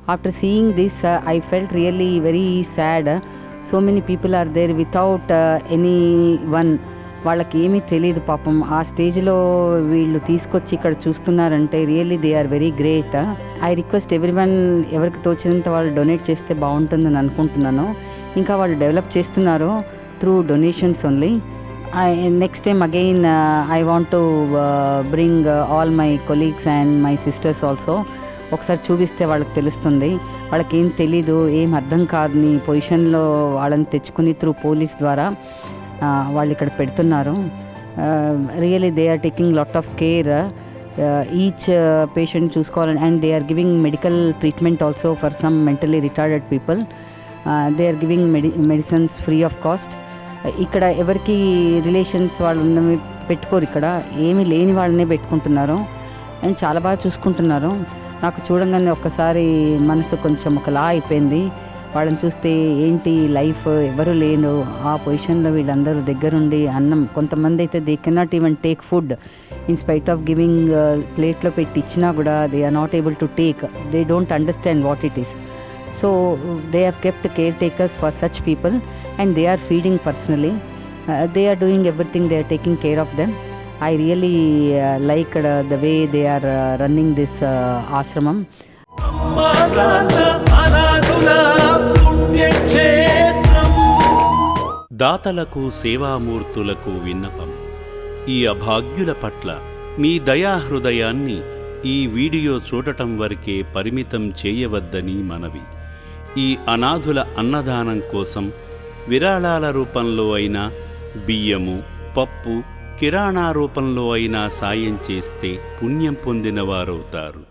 After seeing this, I felt really very sad. So many people are there without anyone. వాళ్ళకి ఏమీ తెలియదు పాపం. ఆ స్టేజ్లో వీళ్ళు తీసుకొచ్చి ఇక్కడ చూస్తున్నారంటే really they are very great. I request everyone, ఎవరికి తోచినంత వాళ్ళు డొనేట్ చేస్తే బాగుంటుందని అనుకుంటున్నాను. ఇంకా వాళ్ళు డెవలప్ చేస్తున్నారు through donations only. Next time again I want to bring all my colleagues and my sisters also. ఒకసారి చూపిస్తే వాళ్ళకి తెలుస్తుంది. వాళ్ళకి ఏం తెలీదు, ఏం అర్థం కాదని పొజిషన్లో వాళ్ళని తెచ్చుకుని త్రూ పోలీస్ ద్వారా వాళ్ళు ఇక్కడ పెడుతున్నారు. Really they are taking lot of care. Each patient చూసుకోవాలని, and they are giving medical treatment also for some mentally retarded people. They are giving medicines free of cost. ఇక్కడ ఎవరికి రిలేషన్స్ వాళ్ళు ఉన్నవి పెట్టుకోరు, ఇక్కడ ఏమీ లేని వాళ్ళనే పెట్టుకుంటున్నారు అండ్ చాలా బాగా చూసుకుంటున్నారు. నాకు చూడంగానే ఒక్కసారి మనసు కొంచెం ఒకలా అయిపోయింది. వాళ్ళని చూస్తే ఏంటి లైఫ్, ఎవరు లేను ఆ పొజిషన్లో వీళ్ళందరూ దగ్గరుండి అన్నం, కొంతమంది అయితే they cannot even take food in spite of giving. ప్లేట్లో పెట్టి ఇచ్చినా కూడా they are not able to take. They don't understand what it is. So they have kept care takers for such people and they are feeding personally. They are doing everything, they are taking care of them. I really liked the way they are running this ashramam. దాతలకు సేవామూర్తులకు విన్నపం. ఈ అభాగ్యుల పట్ల మీ దయాహృదయాన్ని ఈ video చూడటం వరకే పరిమితం చేయవద్దని మనవి. ఈ అనాథుల అన్నదానం కోసం విరాళాల రూపంలో అయినా, బియ్యము, పప్పు, కిరాణా రూపంలో అయినా సాయం చేస్తే పుణ్యం పొందిన వారవుతారు.